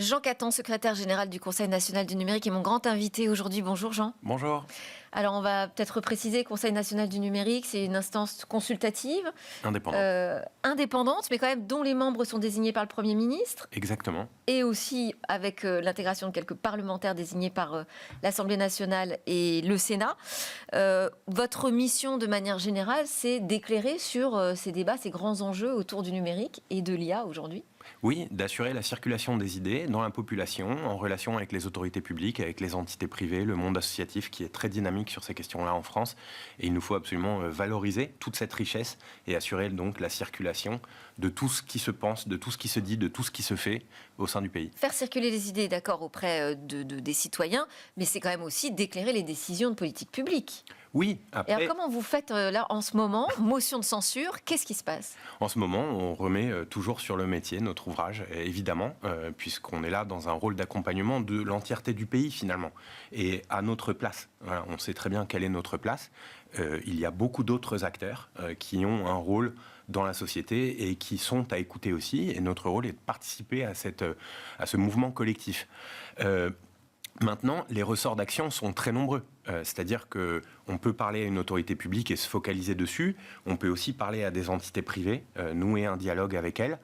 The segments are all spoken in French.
Jean Catan, secrétaire général du Conseil national du numérique, est mon grand invité aujourd'hui. Bonjour Jean. Bonjour. Alors on va peut-être préciser, Conseil national du numérique, c'est une instance consultative, indépendante, mais quand même dont les membres sont désignés par le Premier ministre. Exactement. Et aussi avec l'intégration de quelques parlementaires désignés par l'Assemblée nationale et le Sénat. Votre mission, de manière générale, c'est d'éclairer sur ces débats, ces grands enjeux autour du numérique et de l'IA aujourd'hui. Oui, d'assurer la circulation des idées dans la population, en relation avec les autorités publiques, avec les entités privées, le monde associatif qui est très dynamique sur ces questions-là en France. Et il nous faut absolument valoriser toute cette richesse et assurer donc la circulation de tout ce qui se pense, de tout ce qui se dit, de tout ce qui se fait au sein du pays. Faire circuler les idées, d'accord, auprès des citoyens, mais c'est quand même aussi d'éclairer les décisions de politique publique. Oui, après... Et alors comment vous faites là en ce moment, motion de censure, qu'est-ce qui se passe? En ce moment, on remet toujours sur le métier notre ouvrage, évidemment, puisqu'on est là dans un rôle d'accompagnement de l'entièreté du pays finalement, et à notre place. Voilà, on sait très bien quelle est notre place. Il y a beaucoup d'autres acteurs qui ont un rôle dans la société et qui sont à écouter aussi, et notre rôle est de participer à ce mouvement collectif. Maintenant, les ressorts d'action sont très nombreux. C'est-à-dire qu'on peut parler à une autorité publique et se focaliser dessus. On peut aussi parler à des entités privées, nouer un dialogue avec elles,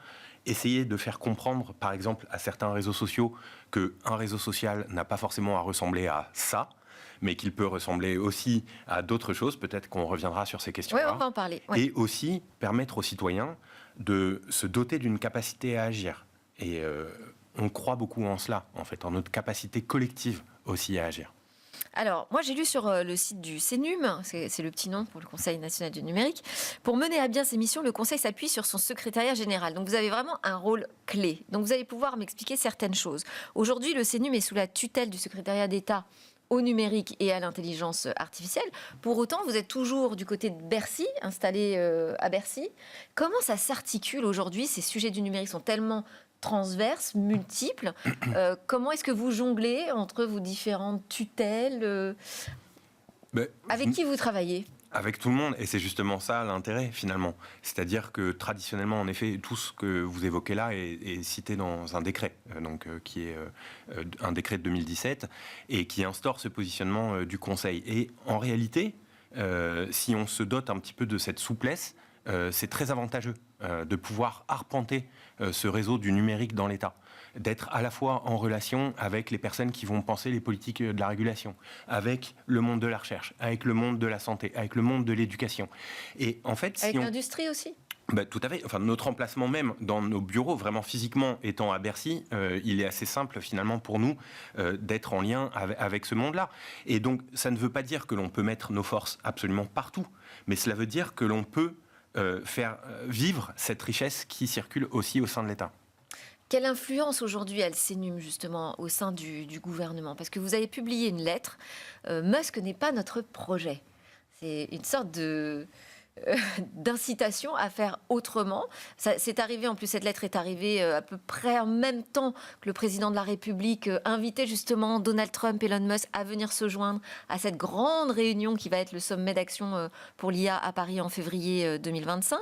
essayer de faire comprendre, par exemple, à certains réseaux sociaux qu'un réseau social n'a pas forcément à ressembler à ça, mais qu'il peut ressembler aussi à d'autres choses. Peut-être qu'on reviendra sur ces questions-là. Oui, on va en parler. Ouais. Et aussi permettre aux citoyens de se doter d'une capacité à agir. Et on croit beaucoup en cela, en fait, en notre capacité collective aussi à agir. Alors, moi j'ai lu sur le site du CNUM, c'est le petit nom pour le Conseil national du numérique, pour mener à bien ses missions, le Conseil s'appuie sur son secrétariat général. Donc vous avez vraiment un rôle clé. Donc vous allez pouvoir m'expliquer certaines choses. Aujourd'hui, le CNUM est sous la tutelle du secrétariat d'État au numérique et à l'intelligence artificielle. Pour autant, vous êtes toujours du côté de Bercy, installé à Bercy. Comment ça s'articule aujourd'hui? Ces sujets du numérique sont tellement transverses, multiples. Comment est-ce que vous jonglez entre vos différentes tutelles avec qui vous travaillez? Avec tout le monde, et c'est justement ça l'intérêt finalement. C'est-à-dire que traditionnellement, en effet, tout ce que vous évoquez là est cité dans un décret, qui est un décret de 2017, et qui instaure ce positionnement du Conseil. Et en réalité, si on se dote un petit peu de cette souplesse, c'est très avantageux de pouvoir arpenter ce réseau du numérique dans l'État, d'être à la fois en relation avec les personnes qui vont penser les politiques de la régulation, avec le monde de la recherche, avec le monde de la santé, avec le monde de l'éducation. Et en fait, avec l'industrie aussi. Tout à fait. Enfin, notre emplacement même dans nos bureaux, vraiment physiquement étant à Bercy, il est assez simple finalement pour nous d'être en lien avec ce monde-là. Et donc, ça ne veut pas dire que l'on peut mettre nos forces absolument partout, mais cela veut dire que l'on peut faire vivre cette richesse qui circule aussi au sein de l'État. Quelle influence aujourd'hui a le CNUM justement au sein du gouvernement? Parce que vous avez publié une lettre, Musk n'est pas notre projet. C'est une sorte d'incitation à faire autrement. C'est arrivé, en plus cette lettre est arrivée à peu près en même temps que le président de la République invitait justement Donald Trump et Elon Musk à venir se joindre à cette grande réunion qui va être le sommet d'action pour l'IA à Paris en février 2025.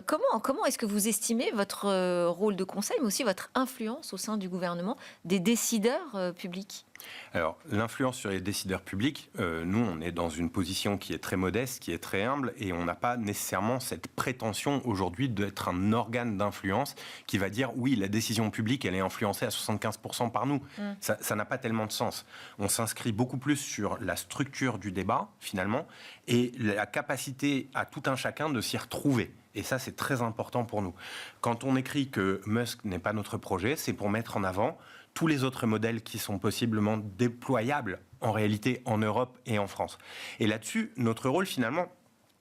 Comment est-ce que vous estimez votre rôle de conseil, mais aussi votre influence au sein du gouvernement, des décideurs publics ? Alors, l'influence sur les décideurs publics, nous, on est dans une position qui est très modeste, qui est très humble, et on n'a pas nécessairement cette prétention aujourd'hui d'être un organe d'influence qui va dire, oui, la décision publique, elle est influencée à 75% par nous. Ça n'a pas tellement de sens. On s'inscrit beaucoup plus sur la structure du débat, finalement, et la capacité à tout un chacun de s'y retrouver. Et ça, c'est très important pour nous. Quand on écrit que Musk n'est pas notre projet, c'est pour mettre en avant tous les autres modèles qui sont possiblement déployables en réalité en Europe et en France. Et là-dessus, notre rôle finalement,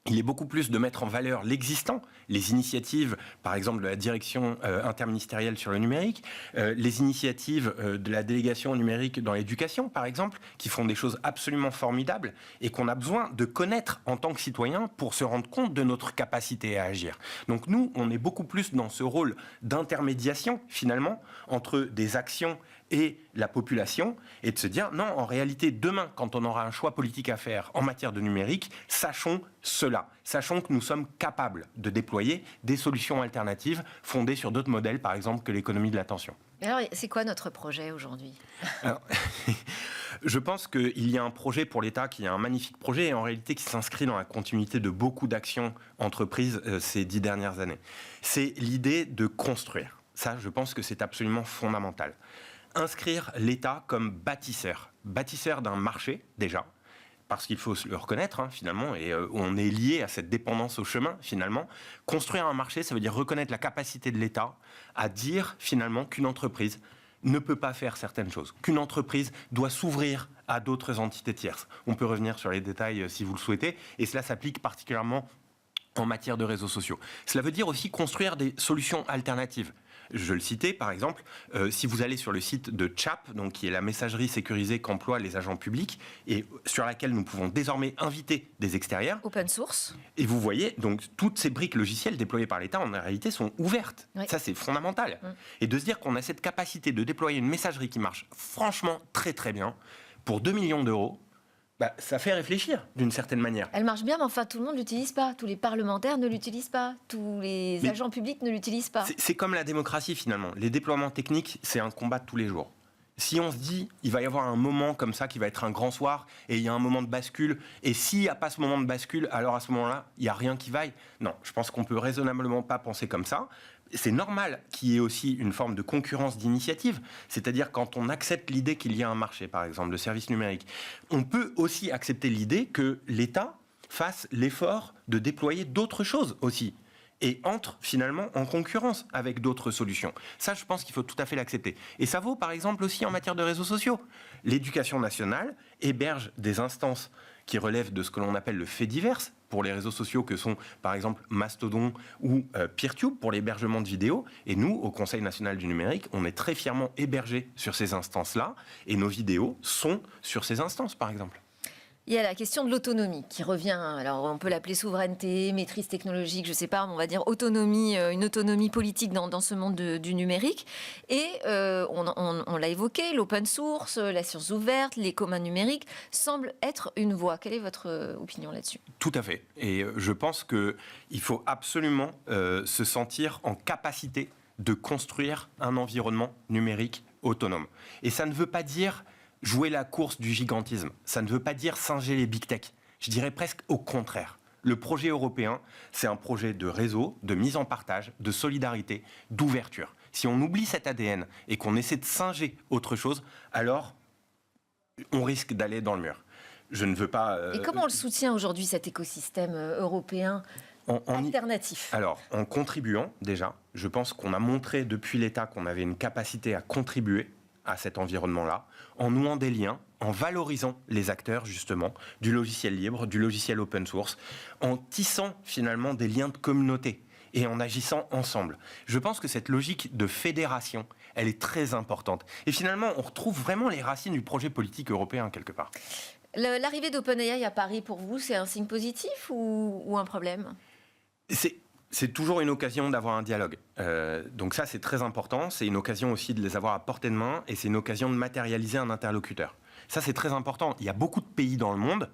il est beaucoup plus de mettre en valeur l'existant, les initiatives, par exemple de la direction interministérielle sur le numérique, les initiatives de la délégation numérique dans l'éducation, par exemple, qui font des choses absolument formidables et qu'on a besoin de connaître en tant que citoyen pour se rendre compte de notre capacité à agir. Donc nous, on est beaucoup plus dans ce rôle d'intermédiation, finalement, entre des actions et la population, et de se dire non, en réalité, demain, quand on aura un choix politique à faire en matière de numérique, sachons cela. Sachons que nous sommes capables de déployer des solutions alternatives fondées sur d'autres modèles, par exemple, que l'économie de l'attention. Alors, c'est quoi notre projet aujourd'hui ? Alors, je pense qu'il y a un projet pour l'État qui est un magnifique projet et en réalité qui s'inscrit dans la continuité de beaucoup d'actions entreprises ces 10 dernières années. C'est l'idée de construire. Ça, je pense que c'est absolument fondamental. Inscrire l'État comme bâtisseur d'un marché déjà, parce qu'il faut le reconnaître finalement, et on est lié à cette dépendance au chemin finalement. Construire un marché, ça veut dire reconnaître la capacité de l'État à dire finalement qu'une entreprise ne peut pas faire certaines choses, qu'une entreprise doit s'ouvrir à d'autres entités tierces. On peut revenir sur les détails si vous le souhaitez, et cela s'applique particulièrement en matière de réseaux sociaux. Cela veut dire aussi construire des solutions alternatives. Je le citais, par exemple, si vous allez sur le site de CHAP, donc qui est la messagerie sécurisée qu'emploient les agents publics, et sur laquelle nous pouvons désormais inviter des extérieurs. Open source. Et vous voyez, donc toutes ces briques logicielles déployées par l'État, en réalité, sont ouvertes. Oui. Ça, c'est fondamental. Et de se dire qu'on a cette capacité de déployer une messagerie qui marche franchement très très bien, pour 2 millions d'euros, ça fait réfléchir d'une certaine manière. Elle marche bien, mais enfin, tout le monde ne l'utilise pas. Tous les parlementaires ne l'utilisent pas. Tous les agents publics ne l'utilisent pas. C'est comme la démocratie, finalement. Les déploiements techniques, c'est un combat de tous les jours. Si on se dit, il va y avoir un moment comme ça qui va être un grand soir, et il y a un moment de bascule, et s'il n'y a pas ce moment de bascule, alors à ce moment-là, il n'y a rien qui vaille. Non, je pense qu'on peut raisonnablement pas penser comme ça. C'est normal qu'il y ait aussi une forme de concurrence d'initiative, c'est-à-dire quand on accepte l'idée qu'il y a un marché, par exemple, de services numériques, on peut aussi accepter l'idée que l'État fasse l'effort de déployer d'autres choses aussi, et entre finalement en concurrence avec d'autres solutions. Ça, je pense qu'il faut tout à fait l'accepter. Et ça vaut par exemple aussi en matière de réseaux sociaux. L'éducation nationale héberge des instances qui relèvent de ce que l'on appelle le fait divers, pour les réseaux sociaux que sont par exemple Mastodon ou Peertube pour l'hébergement de vidéos. Et nous, au Conseil national du numérique, on est très fièrement hébergés sur ces instances-là, et nos vidéos sont sur ces instances, par exemple. Il y a la question de l'autonomie qui revient. Alors, on peut l'appeler souveraineté, maîtrise technologique, je ne sais pas, on va dire autonomie, une autonomie politique dans ce monde du numérique. Et on l'a évoqué, l'open source, la science ouverte, les communs numériques semblent être une voie. Quelle est votre opinion là-dessus ? Tout à fait. Et je pense qu'il faut absolument se sentir en capacité de construire un environnement numérique autonome. Et ça ne veut pas dire jouer la course du gigantisme. Ça ne veut pas dire singer les big tech. Je dirais presque au contraire. Le projet européen, c'est un projet de réseau, de mise en partage, de solidarité, d'ouverture. Si on oublie cet ADN et qu'on essaie de singer autre chose, alors on risque d'aller dans le mur. Je ne veux pas... Et comment on le soutient aujourd'hui, cet écosystème européen alternatif ? Alors, en contribuant déjà, je pense qu'on a montré depuis l'État qu'on avait une capacité à contribuer à cet environnement-là, en nouant des liens, en valorisant les acteurs, justement, du logiciel libre, du logiciel open source, en tissant finalement des liens de communauté et en agissant ensemble. Je pense que cette logique de fédération, elle est très importante. Et finalement, on retrouve vraiment les racines du projet politique européen, quelque part. L'arrivée d'OpenAI à Paris, pour vous, c'est un signe positif ou un problème ? C'est toujours une occasion d'avoir un dialogue. Donc ça, c'est très important. C'est une occasion aussi de les avoir à portée de main et c'est une occasion de matérialiser un interlocuteur. Ça, c'est très important. Il y a beaucoup de pays dans le monde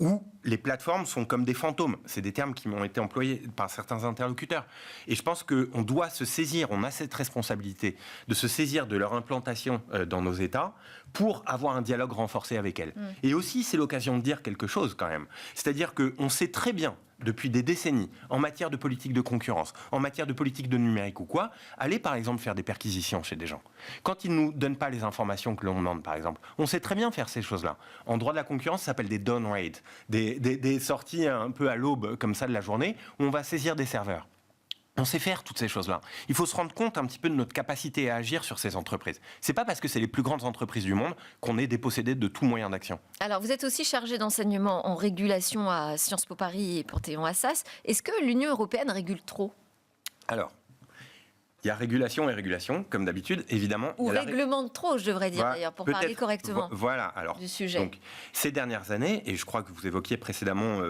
où les plateformes sont comme des fantômes. C'est des termes qui m'ont été employés par certains interlocuteurs. Et je pense qu'on doit se saisir, on a cette responsabilité de se saisir de leur implantation dans nos États pour avoir un dialogue renforcé avec elles. Et aussi, c'est l'occasion de dire quelque chose quand même. C'est-à-dire qu'on sait très bien, depuis des décennies, en matière de politique de concurrence, en matière de politique de numérique ou quoi, aller par exemple faire des perquisitions chez des gens. Quand ils ne nous donnent pas les informations que l'on demande, par exemple, on sait très bien faire ces choses-là. En droit de la concurrence, ça s'appelle des down raids, des sorties un peu à l'aube comme ça de la journée, où on va saisir des serveurs. On sait faire toutes ces choses-là. Il faut se rendre compte un petit peu de notre capacité à agir sur ces entreprises. C'est pas parce que c'est les plus grandes entreprises du monde qu'on est dépossédé de tout moyen d'action. Alors, vous êtes aussi chargé d'enseignement en régulation à Sciences Po Paris et Panthéon Assas. Est-ce que l'Union européenne régule trop ? Alors, Il y a régulation et régulation, comme d'habitude, évidemment. Ou règlement de trop, je devrais dire, voilà, d'ailleurs, pour parler correctement du sujet. Donc, ces dernières années, et je crois que vous évoquiez précédemment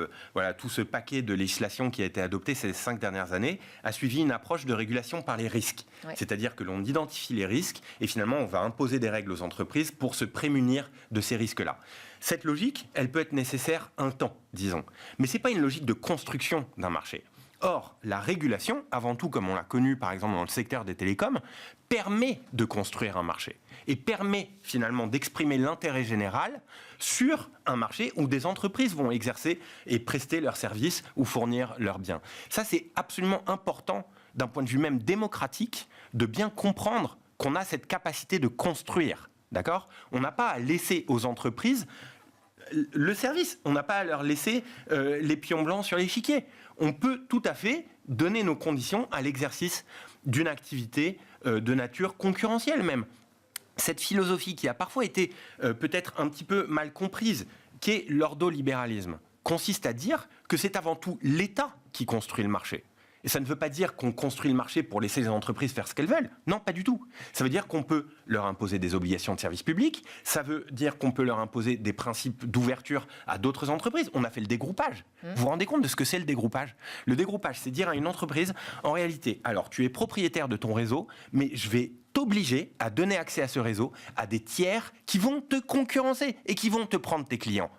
tout ce paquet de législation qui a été adopté ces 5 dernières années, a suivi une approche de régulation par les risques. Ouais. C'est-à-dire que l'on identifie les risques et finalement, on va imposer des règles aux entreprises pour se prémunir de ces risques-là. Cette logique, elle peut être nécessaire un temps, disons. Mais ce n'est pas une logique de construction d'un marché. Or, la régulation, avant tout comme on l'a connu par exemple dans le secteur des télécoms, permet de construire un marché et permet finalement d'exprimer l'intérêt général sur un marché où des entreprises vont exercer et prester leurs services ou fournir leurs biens. Ça, c'est absolument important d'un point de vue même démocratique de bien comprendre qu'on a cette capacité de construire. D'accord ? On n'a pas à laisser aux entreprises le service. On n'a pas à leur laisser les pions blancs sur l'échiquier. On peut tout à fait donner nos conditions à l'exercice d'une activité de nature concurrentielle même. Cette philosophie qui a parfois été peut-être un petit peu mal comprise, qui est l'ordolibéralisme, consiste à dire que c'est avant tout l'État qui construit le marché. Et ça ne veut pas dire qu'on construit le marché pour laisser les entreprises faire ce qu'elles veulent. Non, pas du tout. Ça veut dire qu'on peut leur imposer des obligations de service public. Ça veut dire qu'on peut leur imposer des principes d'ouverture à d'autres entreprises. On a fait le dégroupage. Vous vous rendez compte de ce que c'est le dégroupage ? Le dégroupage, c'est dire à une entreprise, en réalité, alors tu es propriétaire de ton réseau, mais je vais t'obliger à donner accès à ce réseau à des tiers qui vont te concurrencer et qui vont te prendre tes clients.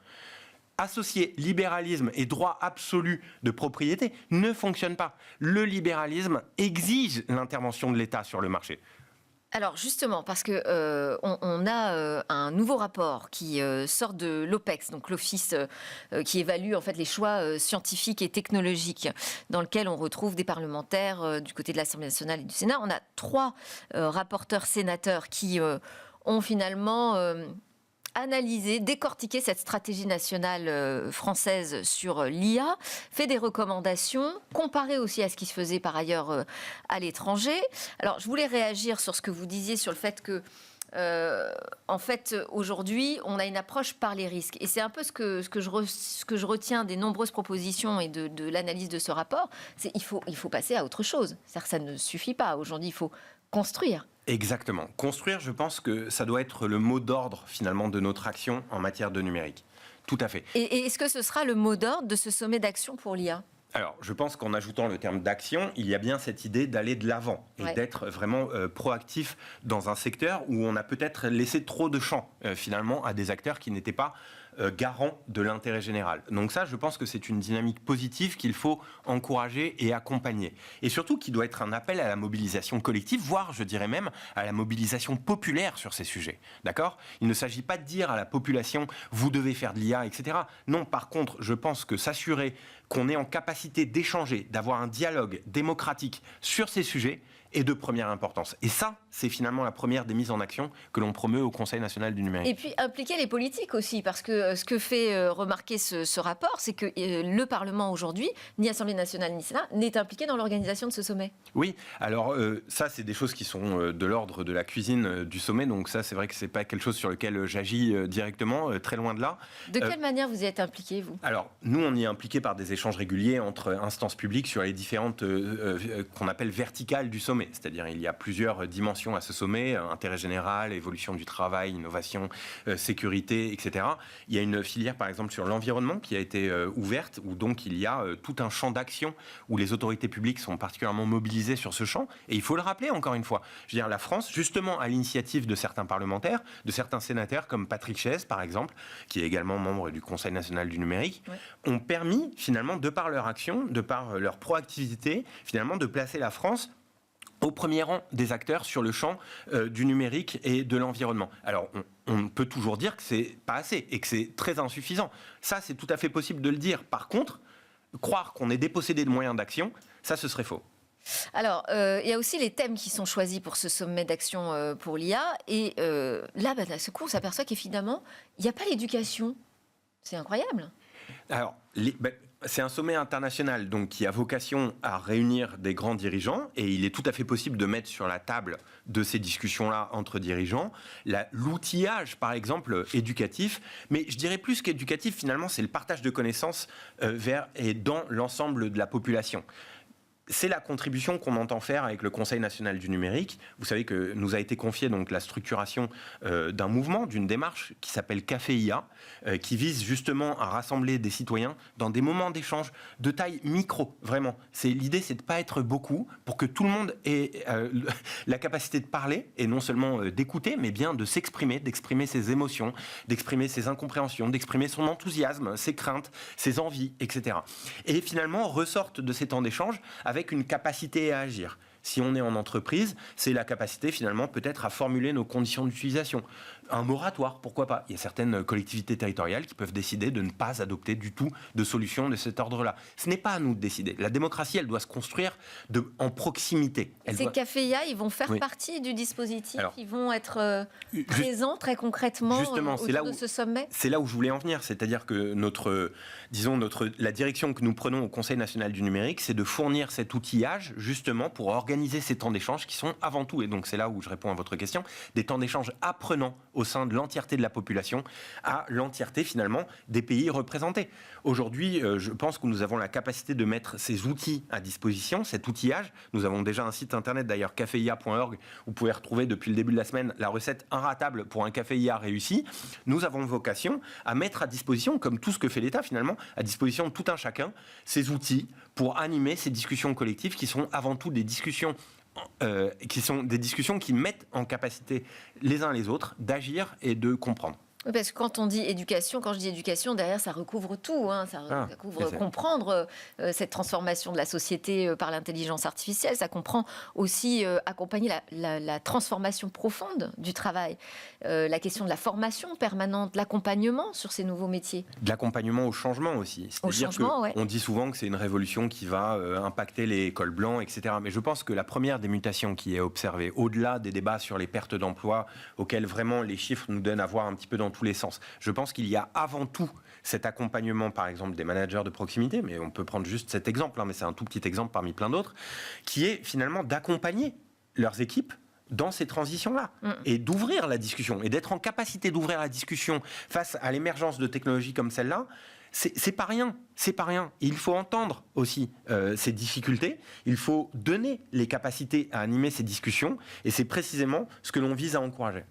Associer libéralisme et droit absolu de propriété ne fonctionne pas. Le libéralisme exige l'intervention de l'État sur le marché. Alors justement, parce que on a un nouveau rapport qui sort de l'OPEX, donc l'office qui évalue en fait les choix scientifiques et technologiques, dans lequel on retrouve des parlementaires du côté de l'Assemblée nationale et du Sénat. On a 3 rapporteurs sénateurs qui ont finalement analyser, décortiquer cette stratégie nationale française sur l'IA, fait des recommandations, comparer aussi à ce qui se faisait par ailleurs à l'étranger. Alors, je voulais réagir sur ce que vous disiez sur le fait que en fait, aujourd'hui, on a une approche par les risques. Et c'est un peu ce que je retiens des nombreuses propositions et de l'analyse de ce rapport, c'est qu'il faut passer à autre chose. C'est-à-dire que ça ne suffit pas. Aujourd'hui, il faut construire. Exactement. Construire, je pense que ça doit être le mot d'ordre, finalement, de notre action en matière de numérique. Tout à fait. Et est-ce que ce sera le mot d'ordre de ce sommet d'action pour l'IA ? Alors, je pense qu'en ajoutant le terme d'action, il y a bien cette idée d'aller de l'avant et d'être vraiment proactif dans un secteur où on a peut-être laissé trop de champ, finalement, à des acteurs qui n'étaient pas garants de l'intérêt général. Donc ça, je pense que c'est une dynamique positive qu'il faut encourager et accompagner. Et surtout, qui doit être un appel à la mobilisation collective, voire, je dirais même, à la mobilisation populaire sur ces sujets. D'accord ? Il ne s'agit pas de dire à la population, vous devez faire de l'IA, etc. Non, par contre, je pense que s'assurer qu'on est en capacité d'échanger, d'avoir un dialogue démocratique sur ces sujets est de première importance. Et ça, c'est finalement la première des mises en action que l'on promeut au Conseil national du numérique. Et puis impliquer les politiques aussi, parce que ce que fait remarquer ce rapport, c'est que le Parlement aujourd'hui, ni Assemblée nationale ni Sénat, n'est impliqué dans l'organisation de ce sommet. Oui, alors ça, c'est des choses qui sont de l'ordre de la cuisine du sommet, donc ça, c'est vrai que c'est pas quelque chose sur lequel j'agis directement, très loin de là. De quelle manière vous y êtes impliqué, vous ? Alors, nous, on y est impliqué par des échanges réguliers entre instances publiques sur les différentes qu'on appelle verticales du sommet. C'est-à-dire il y a plusieurs dimensions à ce sommet, intérêt général, évolution du travail, innovation, sécurité, etc. Il y a une filière par exemple sur l'environnement qui a été ouverte, où donc il y a tout un champ d'action où les autorités publiques sont particulièrement mobilisées sur ce champ. Et il faut le rappeler encore une fois, je veux dire la France, justement à l'initiative de certains parlementaires, de certains sénateurs comme Patrick Chaize par exemple, qui est également membre du Conseil national du numérique, ont permis finalement, de par leur action, de par leur proactivité, finalement de placer la France au premier rang des acteurs sur le champ du numérique et de l'environnement. Alors, on peut toujours dire que c'est pas assez et que c'est très insuffisant. Ça, c'est tout à fait possible de le dire. Par contre, croire qu'on est dépossédé de moyens d'action, ça, ce serait faux. Alors, il y a aussi les thèmes qui sont choisis pour ce sommet d'action pour l'IA. Et là, d'un seul coup, on s'aperçoit qu'évidemment, il n'y a pas l'éducation. C'est incroyable. Alors, c'est un sommet international donc, qui a vocation à réunir des grands dirigeants et il est tout à fait possible de mettre sur la table de ces discussions-là entre dirigeants l'outillage, par exemple, éducatif. Mais je dirais plus qu'éducatif, finalement, c'est le partage de connaissances vers et dans l'ensemble de la population. c'est la contribution qu'on entend faire avec le Conseil national du numérique. Vous savez que nous a été confiée donc la structuration d'un mouvement, d'une démarche qui s'appelle Caféia, qui vise justement à rassembler des citoyens dans des moments d'échange de taille micro, vraiment. L'idée, c'est de ne pas être beaucoup pour que tout le monde ait la capacité de parler et non seulement d'écouter, mais bien de s'exprimer, d'exprimer ses émotions, d'exprimer ses incompréhensions, d'exprimer son enthousiasme, ses craintes, ses envies, etc. Et finalement, ressortent de ces temps d'échange avec une capacité à agir. Si on est en entreprise, c'est la capacité finalement peut-être à formuler nos conditions d'utilisation. Un moratoire, pourquoi pas ? Il y a certaines collectivités territoriales qui peuvent décider de ne pas adopter du tout de solutions de cet ordre-là. Ce n'est pas à nous de décider. La démocratie, elle doit se construire en proximité. Ces caféias, ils vont faire partie du dispositif. Alors, ils vont être présents très concrètement autour de ce sommet. C'est là où je voulais en venir. C'est-à-dire que la direction que nous prenons au Conseil national du numérique, c'est de fournir cet outillage justement pour organiser ces temps d'échange qui sont avant tout, et donc c'est là où je réponds à votre question, des temps d'échange apprenants au sein de l'entièreté de la population à l'entièreté finalement des pays représentés. Aujourd'hui, je pense que nous avons la capacité de mettre ces outils à disposition, cet outillage. Nous avons déjà un site internet d'ailleurs, caféia.org, où vous pouvez retrouver depuis le début de la semaine la recette inratable pour un café IA réussi. Nous avons vocation à mettre à disposition, comme tout ce que fait l'État finalement, à disposition de tout un chacun, ces outils pour animer ces discussions collectives qui sont avant tout des discussions qui mettent en capacité les uns les autres d'agir et de comprendre. Oui, parce que quand on dit éducation, quand je dis éducation, derrière, ça recouvre tout. Ça recouvre comprendre cette transformation de la société par l'intelligence artificielle. Ça comprend aussi accompagner la transformation profonde du travail. La question de la formation permanente, l'accompagnement sur ces nouveaux métiers. De l'accompagnement au changement aussi. C'est-à-dire qu'on dit souvent que c'est une révolution qui va impacter les cols blancs, etc. Mais je pense que la première des mutations qui est observée, au-delà des débats sur les pertes d'emplois, auxquels vraiment les chiffres nous donnent à voir un petit peu dans tous les sens. Je pense qu'il y a avant tout cet accompagnement, par exemple, des managers de proximité, mais on peut prendre juste cet exemple, mais c'est un tout petit exemple parmi plein d'autres, qui est finalement d'accompagner leurs équipes dans ces transitions-là, et d'ouvrir la discussion, et d'être en capacité d'ouvrir la discussion face à l'émergence de technologies comme celle-là. C'est pas rien, c'est pas rien. Il faut entendre aussi ces difficultés, il faut donner les capacités à animer ces discussions, et c'est précisément ce que l'on vise à encourager.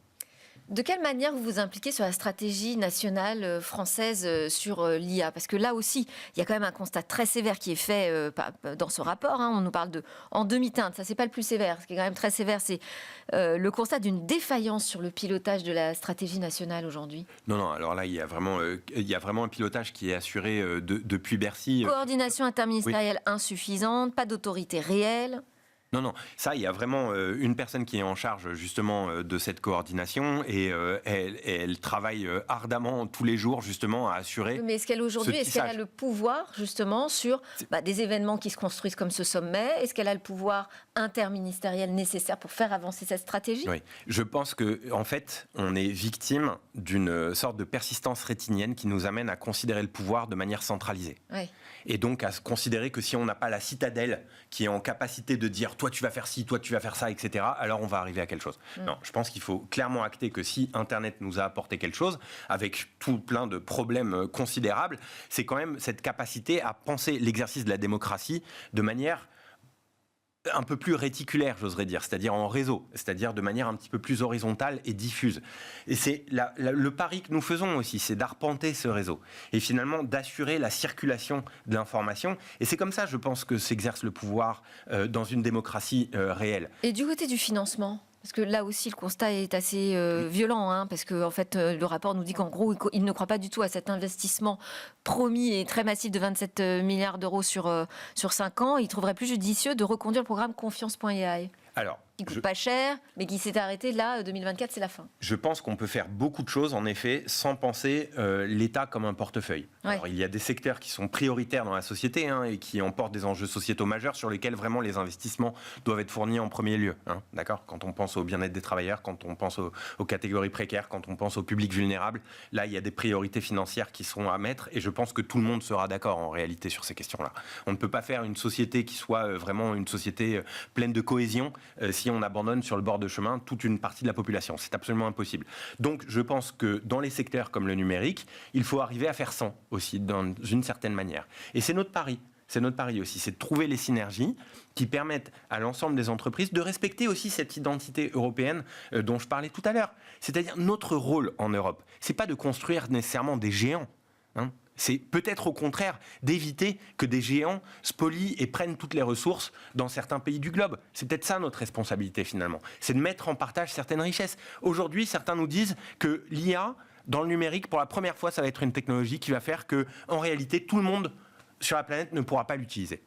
De quelle manière vous vous impliquez sur la stratégie nationale française sur l'IA ? Parce que là aussi, il y a quand même un constat très sévère qui est fait dans ce rapport. On nous parle en demi-teinte, ça c'est pas le plus sévère. Ce qui est quand même très sévère, c'est le constat d'une défaillance sur le pilotage de la stratégie nationale aujourd'hui. Non, alors là, il y a vraiment un pilotage qui est assuré depuis Bercy. Coordination interministérielle insuffisante, pas d'autorité réelle. Non, ça, il y a vraiment une personne qui est en charge justement de cette coordination et elle travaille ardemment tous les jours justement à assurer. Mais est-ce qu'elle a le pouvoir justement sur des événements qui se construisent comme ce sommet ? Est-ce qu'elle a le pouvoir interministériel nécessaire pour faire avancer cette stratégie ? Oui, je pense que en fait, on est victime d'une sorte de persistance rétinienne qui nous amène à considérer le pouvoir de manière centralisée. Oui. Et donc à se considérer que si on n'a pas la citadelle qui est en capacité de dire toi tu vas faire ci, toi tu vas faire ça, etc., alors on va arriver à quelque chose. Non, je pense qu'il faut clairement acter que si Internet nous a apporté quelque chose, avec tout plein de problèmes considérables, c'est quand même cette capacité à penser l'exercice de la démocratie de manière un peu plus réticulaire, j'oserais dire, c'est-à-dire en réseau, c'est-à-dire de manière un petit peu plus horizontale et diffuse. Et c'est le pari que nous faisons aussi, c'est d'arpenter ce réseau et finalement d'assurer la circulation de l'information. Et c'est comme ça, je pense, que s'exerce le pouvoir dans une démocratie réelle. Et du côté du financement ? Parce que là aussi, le constat est assez violent, parce que en fait, le rapport nous dit qu'en gros, il ne croit pas du tout à cet investissement promis et très massif de 27 milliards d'euros sur 5 ans. Il trouverait plus judicieux de reconduire le programme Confiance.ai. Alors, qui coûte pas cher, mais qui s'est arrêté là, 2024, c'est la fin. Je pense qu'on peut faire beaucoup de choses, en effet, sans penser l'État comme un portefeuille. Ouais. Alors, il y a des secteurs qui sont prioritaires dans la société et qui emportent des enjeux sociétaux majeurs sur lesquels vraiment les investissements doivent être fournis en premier lieu. D'accord ? Quand on pense au bien-être des travailleurs, quand on pense aux catégories précaires, quand on pense au public vulnérable, là, il y a des priorités financières qui seront à mettre et je pense que tout le monde sera d'accord en réalité sur ces questions-là. On ne peut pas faire une société qui soit vraiment une société pleine de cohésion si on abandonne sur le bord de chemin toute une partie de la population. C'est absolument impossible. Donc, je pense que dans les secteurs comme le numérique, il faut arriver à faire 100 aussi, d'une certaine manière. Et c'est notre pari. C'est notre pari aussi, c'est de trouver les synergies qui permettent à l'ensemble des entreprises de respecter aussi cette identité européenne dont je parlais tout à l'heure. C'est-à-dire notre rôle en Europe, c'est pas de construire nécessairement des géants, hein. C'est peut-être au contraire d'éviter que des géants spolient et prennent toutes les ressources dans certains pays du globe. C'est peut-être ça notre responsabilité finalement. C'est de mettre en partage certaines richesses. Aujourd'hui, certains nous disent que l'IA, dans le numérique, pour la première fois, ça va être une technologie qui va faire que, en réalité, tout le monde sur la planète ne pourra pas l'utiliser.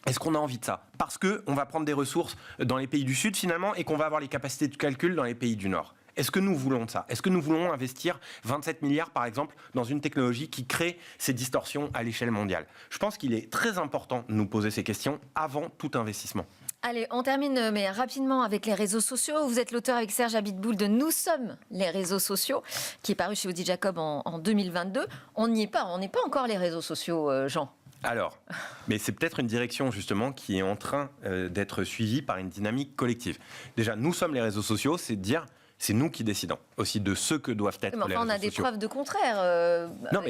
Est-ce qu'on a envie de ça ? Parce qu'on va prendre des ressources dans les pays du Sud finalement et qu'on va avoir les capacités de calcul dans les pays du Nord. Est-ce que nous voulons de ça ? Est-ce que nous voulons investir 27 milliards, par exemple, dans une technologie qui crée ces distorsions à l'échelle mondiale ? Je pense qu'il est très important de nous poser ces questions avant tout investissement. Allez, on termine mais rapidement avec les réseaux sociaux. Vous êtes l'auteur avec Serge Abitboul de Nous sommes les réseaux sociaux, qui est paru chez Audi Jacob en 2022. On n'y est pas, on n'est pas encore les réseaux sociaux, Jean. Alors, mais c'est peut-être une direction justement qui est en train d'être suivie par une dynamique collective. Déjà, nous sommes les réseaux sociaux, c'est de dire... C'est nous qui décidons aussi de ce que doivent être les réseaux sociaux. On a des preuves de contraire.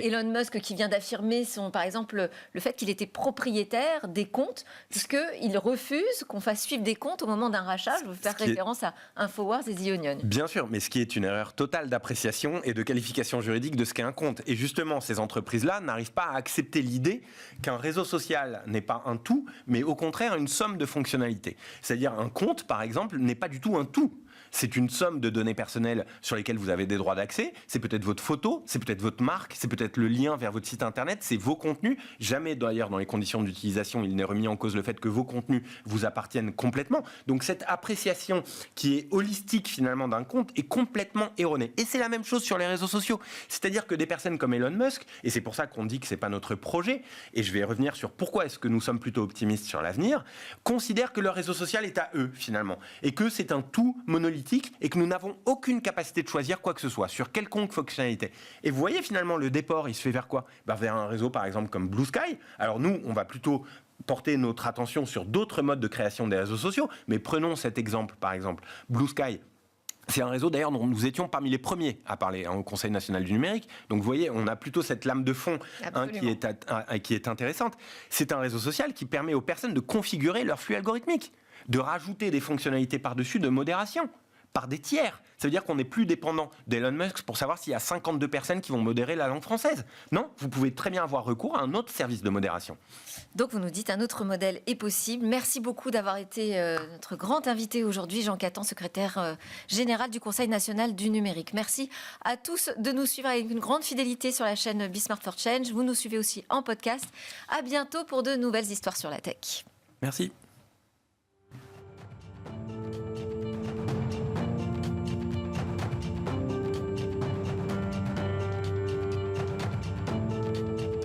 Elon Musk qui vient d'affirmer, par exemple, le fait qu'il était propriétaire des comptes, puisqu'il refuse qu'on fasse suivre des comptes au moment d'un rachat. Je veux faire référence à Infowars et The Onion. Bien sûr, mais ce qui est une erreur totale d'appréciation et de qualification juridique de ce qu'est un compte. Et justement, ces entreprises-là n'arrivent pas à accepter l'idée qu'un réseau social n'est pas un tout, mais au contraire une somme de fonctionnalités. C'est-à-dire un compte, par exemple, n'est pas du tout un tout. C'est une somme de données personnelles sur lesquelles vous avez des droits d'accès. C'est peut-être votre photo, c'est peut-être votre marque, c'est peut-être le lien vers votre site internet, c'est vos contenus. Jamais d'ailleurs dans les conditions d'utilisation, il n'est remis en cause le fait que vos contenus vous appartiennent complètement. Donc cette appréciation qui est holistique finalement d'un compte est complètement erronée. Et c'est la même chose sur les réseaux sociaux. C'est-à-dire que des personnes comme Elon Musk, et c'est pour ça qu'on dit que c'est pas notre projet, et je vais revenir sur pourquoi est-ce que nous sommes plutôt optimistes sur l'avenir, considèrent que leur réseau social est à eux finalement, et que c'est un tout monolithique et que nous n'avons aucune capacité de choisir quoi que ce soit sur quelconque fonctionnalité. Et vous voyez finalement le déport, il se fait vers quoi ? Vers un réseau par exemple comme Blue Sky. Alors nous, on va plutôt porter notre attention sur d'autres modes de création des réseaux sociaux, mais prenons cet exemple par exemple. Blue Sky, c'est un réseau d'ailleurs dont nous étions parmi les premiers à parler au Conseil national du numérique. Donc vous voyez, on a plutôt cette lame de fond qui est intéressante. C'est un réseau social qui permet aux personnes de configurer leur flux algorithmique, de rajouter des fonctionnalités par-dessus de modération par des tiers. Ça veut dire qu'on n'est plus dépendant d'Elon Musk pour savoir s'il y a 52 personnes qui vont modérer la langue française. Non, vous pouvez très bien avoir recours à un autre service de modération. Donc vous nous dites un autre modèle est possible. Merci beaucoup d'avoir été notre grand invité aujourd'hui, Jean Catan, secrétaire général du Conseil national du numérique. Merci à tous de nous suivre avec une grande fidélité sur la chaîne Be Smart for Change. Vous nous suivez aussi en podcast. À bientôt pour de nouvelles histoires sur la tech. Merci.